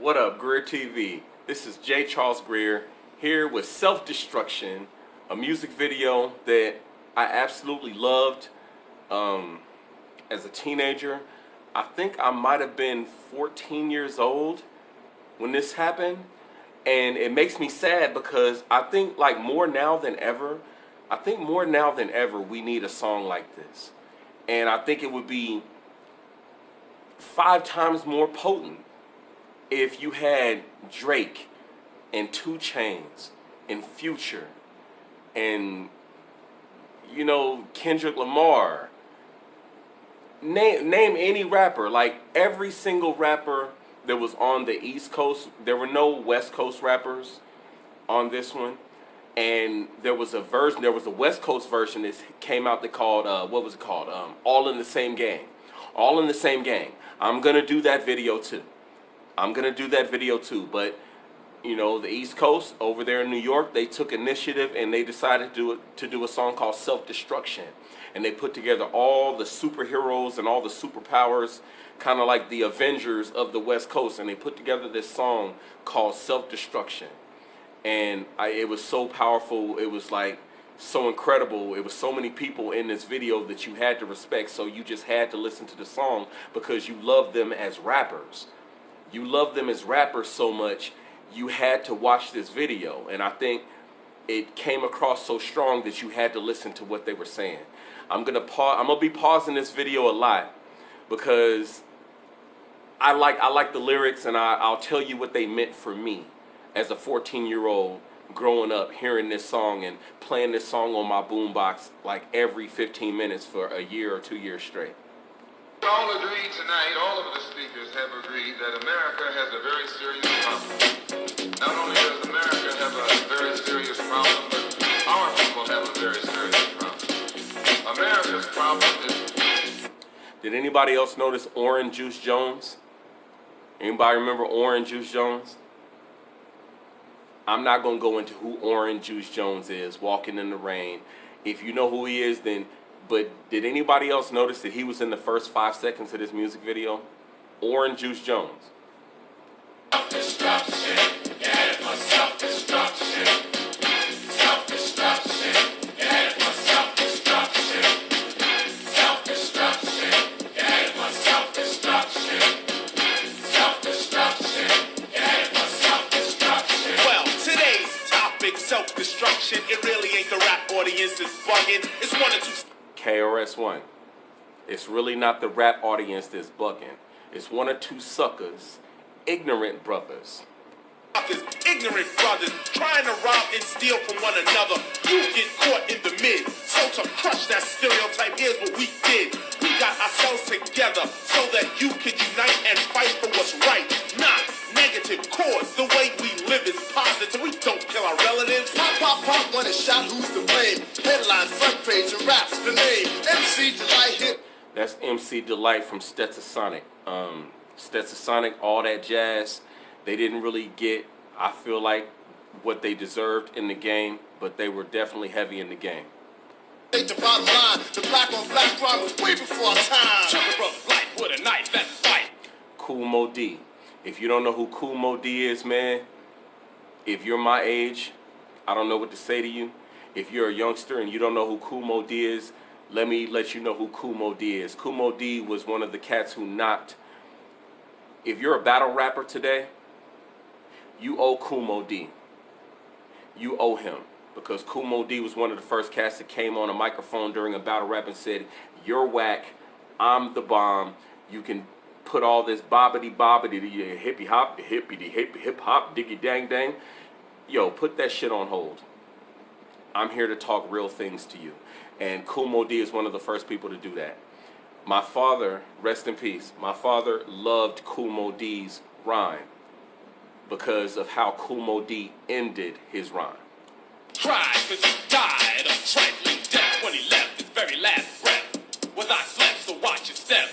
What up, GREERTV? This is J. Charles Greer here with Self-Destruction, a music video that I absolutely loved as a teenager. I think I might have been 14 years old when this happened, and it makes me sad because I think more now than ever we need a song like this. And I think it would be 5 times more potent if you had Drake and 2 Chainz and Future and, you know, Kendrick Lamar. Name any rapper. Like every single rapper that was on the East Coast, there were no West Coast rappers on this one. And there was a version, there was a West Coast version that came out that called, what was it called? All in the Same Gang. All in the Same Gang. I'm going to do that video too. But, you know, the East Coast over there in New York, they took initiative and they decided to do a song called Self-Destruction. And they put together all the superheroes and all the superpowers, kind of like the Avengers of the West Coast. And they put together this song called Self-Destruction. And it was so powerful. It was like so incredible. It was so many people in this video that you had to respect. So you just had to listen to the song because you loved them as rappers. You loved them as rappers so much, you had to watch this video. And I think it came across so strong that you had to listen to what they were saying. I'm gonna be pausing this video a lot because I like the lyrics, and I'll tell you what they meant for me as a 14-year-old growing up, hearing this song and playing this song on my boombox like every 15 minutes for a year or 2 years straight. All agreed tonight, all of the speakers have agreed that America has a very serious problem. Not only does America have a very serious problem, but our people have a very serious problem. America's problem is... Did anybody else notice Orange Juice Jones? Anybody remember Orange Juice Jones? I'm not going to go into who Orange Juice Jones is, Walking in the Rain. If you know who he is, then... But did anybody else notice that he was in the first 5 seconds of this music video? Orange Juice Jones. Self-destruction, get it for self-destruction. Self-destruction, get it for self-destruction. Self-destruction, get it for self-destruction. Self-destruction, get it for self-destruction. Well, today's topic, self-destruction, it really ain't the rap audience that's bugging. It's one or two... KRS-One. It's really not the rap audience that's bugging. It's 1 or 2 suckers, ignorant brothers. Ignorant brothers trying to rob and steal from one another. You get caught in the mid. So to crush that stereotype, here's what we did. We got ourselves together so that you can unite and fight for what's right. Not negative cause. The way we live is positive. We don't kill our relatives. Pop, pop, pop, when it's shot, who's to blame? Headlines, front page, and raps the name. MC Delight hit. That's MC Delight from Stetsasonic. Stetsasonic, all that jazz. They didn't really get, I feel like, what they deserved in the game, but they were definitely heavy in the game. The bottom line, the black on black crime was way before our time. Chuck a brother's life with a knife, that's fight. Kool Moe Dee. If you don't know who Kool Moe Dee is, man, if you're my age, I don't know what to say to you. If you're a youngster and you don't know who Kool Moe Dee is, let me let you know who Kool Moe Dee is. Kool Moe Dee was one of the cats who knocked. If you're a battle rapper today, you owe Kool Moe Dee. You owe him. Because Kool Moe Dee was one of the first cats that came on a microphone during a battle rap and said, "You're whack, I'm the bomb, you can put all this bobbity bobbity, hippy hop, hippity hip hop, diggy dang dang. Yo, put that shit on hold. I'm here to talk real things to you." And Kool Moe Dee is one of the first people to do that. My father, rest in peace, my father loved Kool Moe Dee's rhyme because of how Kool Moe Dee ended his rhyme. Cried cause he died of trifling death when he left his very last breath. Was I slept, so watch your step.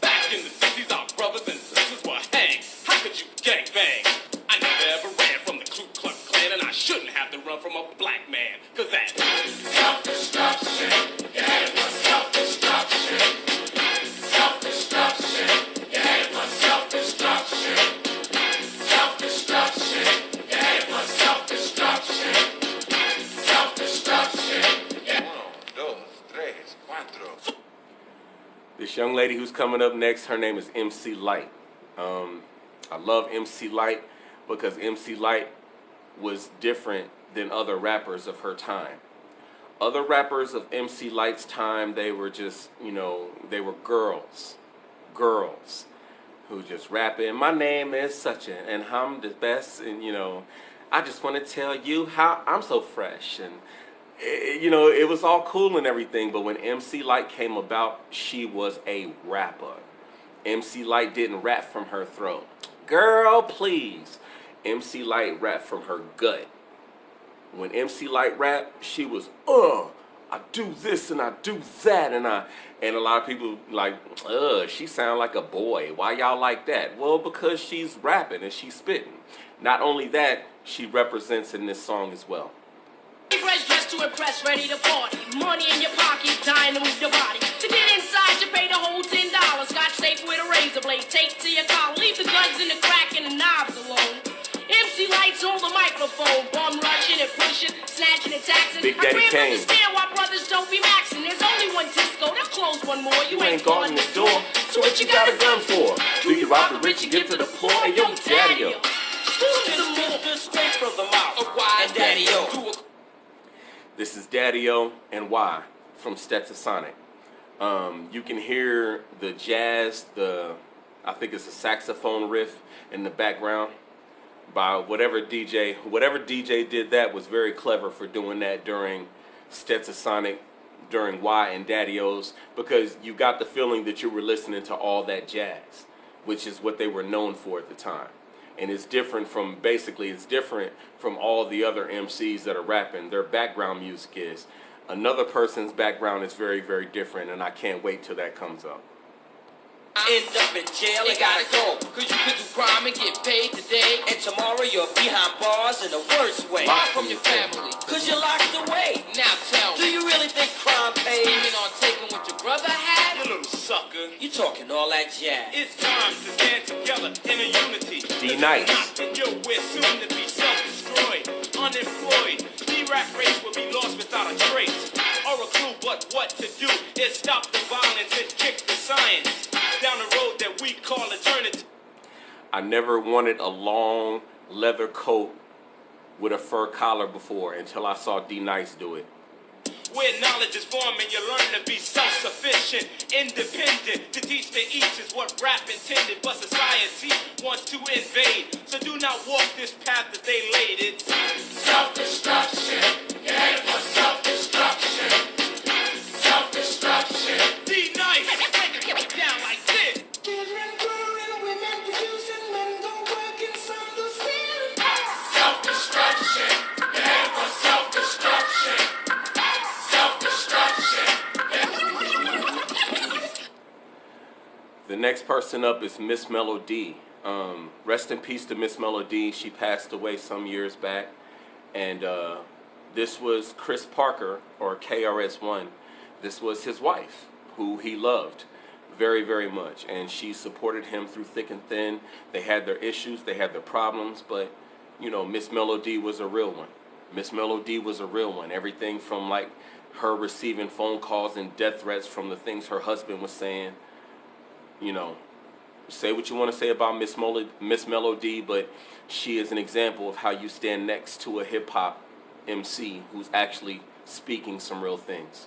Back in the 60s, our brothers and sisters were hanged. How could you gang bang? I never ever ran from the Ku Klux Klan, and I shouldn't have to run from a black man, cause that's Self-destruction, get it for self-destruction. Self-destruction, get it for self-destruction. young lady who's coming up next, her name is MC Light. I love MC Light because MC Light was different than other rappers of her time. Other rappers of MC Light's time, they were just, you know, they were girls who just rapping, my name is such and I'm the best, and, you know, I just want to tell you how I'm so fresh, and you know, it was all cool and everything, but when MC Light came about, she was a rapper. MC Light didn't rap from her throat. Girl, please. MC Light rapped from her gut. When MC Light rapped, she was, I do this and I do that, and a lot of people like, she sound like a boy. Why y'all like that? Well, because she's rapping and she's spitting. Not only that, she represents in this song as well. Fresh dressed to impress, ready to party. Money in your pocket, dying to move your body. To get inside, you pay the whole $10. Scotch safe with a razor blade, take to your collar. Leave the guns in the crack and the knobs alone. MC Lights on the microphone, bum rushing and pushing, snatching and taxing. Big Daddy Kane. Understand why brothers don't be maxing. There's only one disco, they'll close one more. You ain't guarding the door, so what you got a gun for? Do you rob the rich and give to the poor? Hey, yo, Daddy-o. Straight from the mouth of Why and Daddy-o. This is Daddy-o and Why from Stetsasonic. You can hear the jazz, I think it's a saxophone riff in the background by whatever DJ did that was very clever for doing that during Stetsasonic, during Why and Daddy-o's, because you got the feeling that you were listening to all that jazz, which is what they were known for at the time. And it's different from, it's different from all the other MCs that are rapping. Their background music is. Another person's background is very, very different, and I can't wait till that comes up. End up in jail and gotta go, cause you could do crime and get paid today, and tomorrow you're behind bars in the worst way. Far from your family, cause you're locked away. Now tell me, do you really think crime pays? Scheming on taking what your brother had? You little sucker. You talking all that jazz. It's time to stand together in a unity. D-Nice. And yo, we're soon to be self-destroyed, unemployed. D-Rap race will be lost without a trace or a clue, but what to do is stop the violence and kick the science down the road that we call eternity. I never wanted a long leather coat with a fur collar before until I saw D-Nice do it. Where knowledge is formed and you learn to be self-sufficient, independent. To teach to each is what rap intended, but society wants to invade. So do not walk this path that they laid. It's Self-destruction. You're headed for self-destruction. Self-destruction. D-Nice. Break it down like this. Self-destruction. You're headed for self-destruction. Self-destruction. The next person up is Miss Melody. Rest in peace to Miss Melody. She passed away some years back. And this was Chris Parker, or KRS-One. This was his wife, who he loved very, very much. And she supported him through thick and thin. They had their issues, they had their problems, but, you know, Miss Melody was a real one. Miss Melody was a real one. Everything from, like, her receiving phone calls and death threats from the things her husband was saying. You know, say what you want to say about Miss Melody, but she is an example of how you stand next to a hip-hop MC who's actually speaking some real things.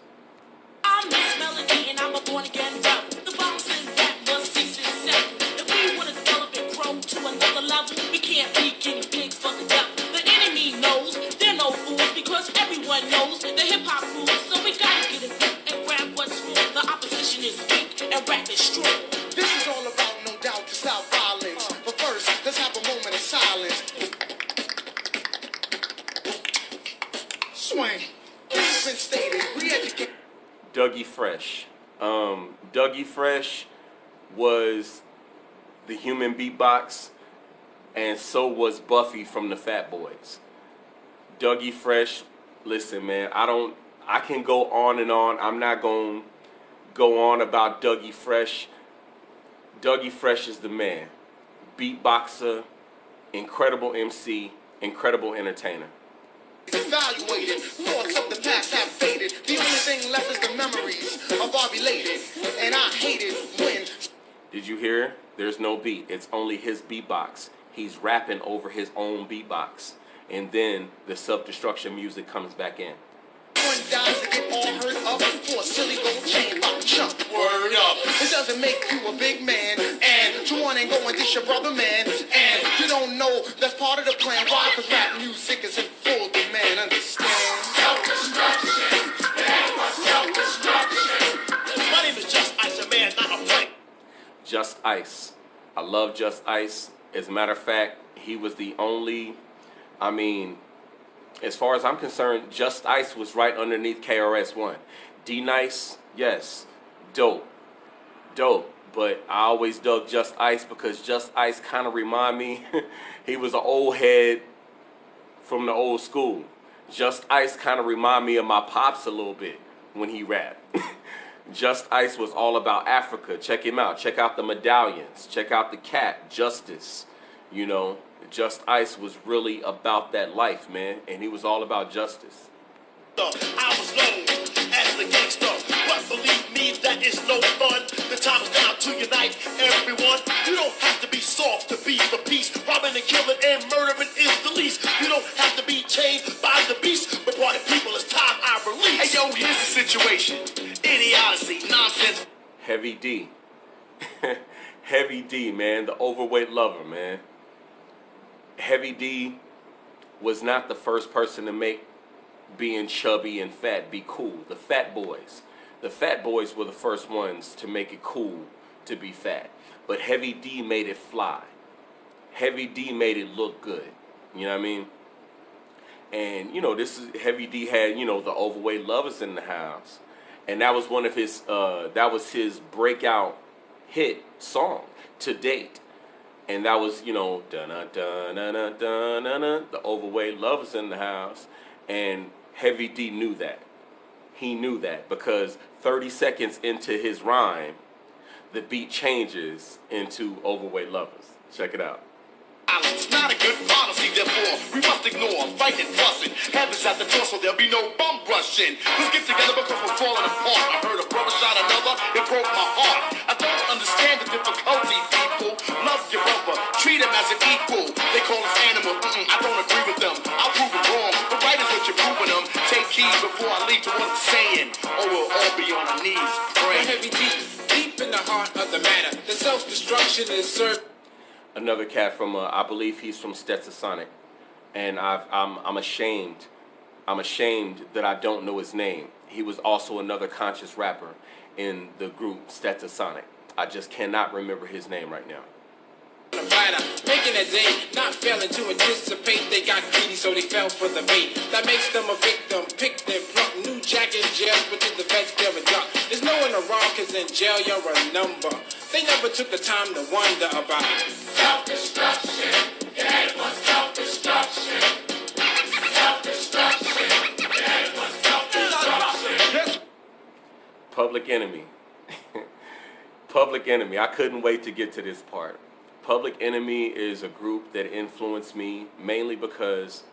I'm Miss Melody and I'm a born-again rebel. The bounce and rap must cease and settle. If we want to develop and grow to another level, we can't be guinea pigs for the devil. The enemy knows they're no fools because everyone knows the hip-hop rules. So we gotta get it and grab what's real. The opposition is weak and rap is strong. This is all about, no doubt, to stop violence. But first, let's have a moment of silence. Swing. This has been stated. Re-educate. Dougie Fresh. Dougie Fresh was the human beatbox, and so was Buffy from the Fat Boys. Dougie Fresh, listen, man, I can go on and on. I'm not going to go on about Dougie Fresh. Dougie Fresh is the man. Beatboxer, incredible MC, incredible entertainer. Evaluated, thoughts of the past have faded. The only thing left is the memories of our belated. And I hate it when... Did you hear? There's no beat. It's only his beatbox. He's rapping over his own beatbox. And then the self-destruction music comes back in. One dies to get all hurt up for a silly gold chain like chump. Word up. It doesn't make you a big man. And to one ain't going dish your brother, man. And you don't know that's part of the plan. Why? Because rap music is in full demand. Understand? Self-destruction. That was self-destruction. My name is Just Ice, a man, not a plank. Just Ice. I love Just Ice. As a matter of fact, he was the only, as far as I'm concerned, Just Ice was right underneath KRS-One. D-Nice, yes, dope. But I always dug Just Ice because Just Ice kind of remind me, he was an old head from the old school. Just Ice kind of remind me of my pops a little bit when he rapped. Just Ice was all about Africa. Check him out. Check out the medallions. Check out the cat, Justice. You know, Just Ice was really about that life, man. And he was all about justice. I was known as the gangster, but believe me, that is no fun. The time is now to unite everyone. You don't have to be soft to be the peace. Robbing and killing and murdering is the least. You don't have to be chained by the beast. But party people, it's time I release. Hey yo, here's the situation. Idiocy, nonsense. Heavy D. Heavy D, man. The overweight lover, man. Heavy D was not the first person to make being chubby and fat be cool. The Fat Boys. The Fat Boys were the first ones to make it cool to be fat. But Heavy D made it fly. Heavy D made it look good. You know what I mean? And, you know, this is Heavy D had, you know, the overweight lovers in the house. And that was one of his, that was his breakout hit song to date. And that was, you know, da-na-da-na-na-da-na-na, the overweight lovers in the house. And Heavy D knew that. He knew that because 30 seconds into his rhyme, the beat changes into overweight lovers. Check it out. It's not a good policy, therefore we must ignore fighting, fussing. Heaven's at the door, so there'll be no bum rushing. Let's get together because we're falling apart. I heard a brother shot another, it broke my heart. I don't understand the difficulty, people. Love your brother, treat him as an equal. They call us animal, I don't agree with them. I'll prove it wrong, but right is what you're proving them. Take heed before I lead to what I'm saying, or we'll all be on our knees praying. Heavy deep in the heart of the matter. The self-destruction is served. Another cat from, I believe he's from Stetsasonic, and I'm ashamed that I don't know his name. He was also another conscious rapper in the group Stetsasonic. I just cannot remember his name right now. Fighter, making a day, not failing to anticipate. They got greedy, so they fell for the bait. That makes them a victim, picked and plucked. New jack in jail, but to the vets they're a duck. There's no one wrong, cause in jail you're a number. They never took the time to wonder about self-destruction. Yeah, it was self-destruction. Self-destruction. Yeah, it was self-destruction. Public Enemy. Public Enemy. I couldn't wait to get to this part. Public Enemy is a group that influenced me mainly because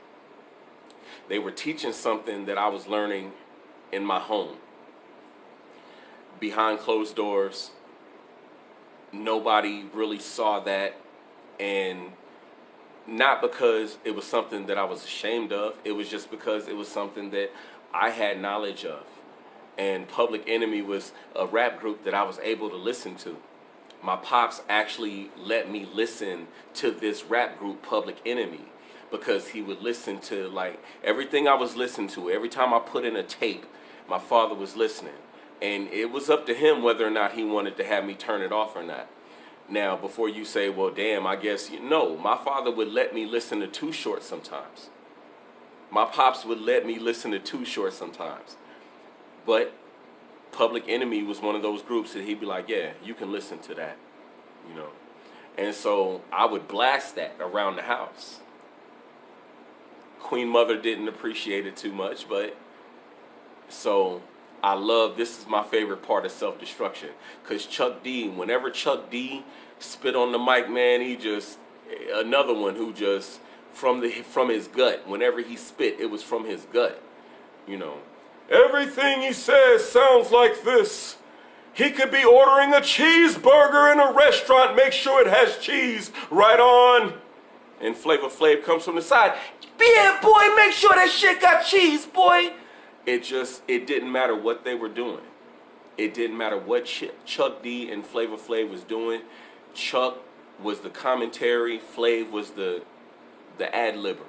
they were teaching something that I was learning in my home. Behind closed doors, nobody really saw that, and not because it was something that I was ashamed of, it was just because it was something that I had knowledge of. And Public Enemy was a rap group that I was able to listen to. My pops actually let me listen to this rap group, Public Enemy, because he would listen to, like, everything I was listening to. Every time I put in a tape, my father was listening. And it was up to him whether or not he wanted to have me turn it off or not. Now, before you say, well, damn, I guess, no, my father would let me listen to Too Short sometimes. My pops would let me listen to Too Short sometimes. But Public Enemy was one of those groups that he'd be like, yeah, you can listen to that, you know. And so I would blast that around the house. Queen Mother didn't appreciate it too much, but so I love, this is my favorite part of Self-Destruction, because Chuck D, whenever Chuck D spit on the mic, man, he just, another one who just from his gut. Whenever he spit, it was from his gut. You know, everything he says sounds like this. He could be ordering a cheeseburger in a restaurant. Make sure it has cheese right on. And Flavor Flav comes from the side. Yeah, boy, make sure that shit got cheese, boy. It didn't matter what they were doing. It didn't matter what Chuck D and Flavor Flav was doing. Chuck was the commentary. Flav was the ad-libber.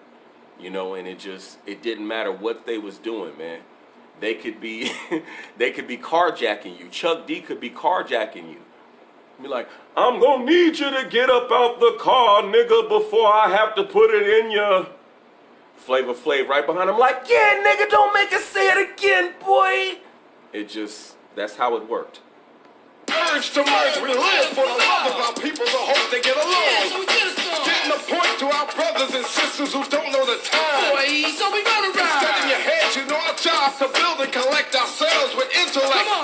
You know, and it didn't matter what they was doing, man. They could be carjacking you. Chuck D could be carjacking you. Be like, I'm gonna need you to get up out the car, nigga, before I have to put it in ya. Flavor Flav right behind him like, yeah, nigga, don't make us say it again, boy. That's how it worked. Urge to merge, we live for the love of our people, the hope they get along. Yeah, so we get a song. Getting the point to our brothers and sisters who don't know the time. Boy, so we gonna ride. Instead in your heads, you know our job to build and collect ourselves with intellect. Come on.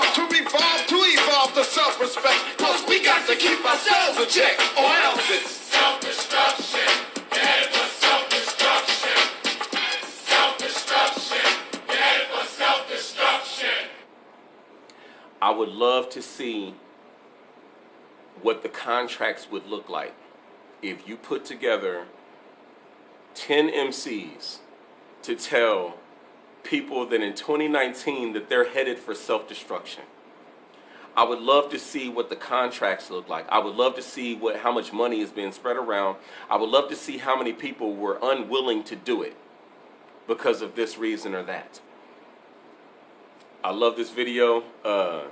To evolve to self-respect. Cause we got to keep ourselves in check, or else it's self-destruction. Headed for self-destruction. Self-destruction. Headed for self-destruction. I would love to see what the contracts would look like if you put together 10 MCs to tell people that in 2019 that they're headed for self-destruction. I would love to see what the contracts look like. I would love to see how much money is being spread around. I would love to see how many people were unwilling to do it because of this reason or that. I love this video.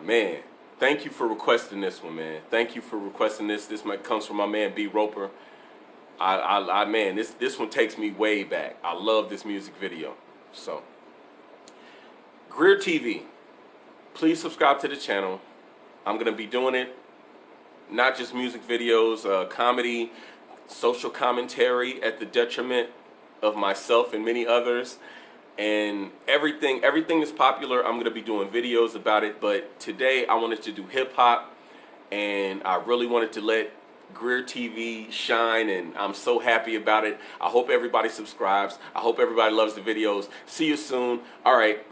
Man, thank you for requesting this one, man. Thank you for requesting this. This comes from my man B Roper. Man, this one takes me way back. I love this music video. So, GREERTV, please subscribe to the channel. I'm gonna be doing it, not just music videos, comedy, social commentary at the detriment of myself and many others. And everything is popular. I'm gonna be doing videos about it, but today I wanted to do hip hop, and I really wanted to let GREERTV shine, and I'm so happy about it. I hope everybody subscribes. I hope everybody loves the videos. See you soon. All right.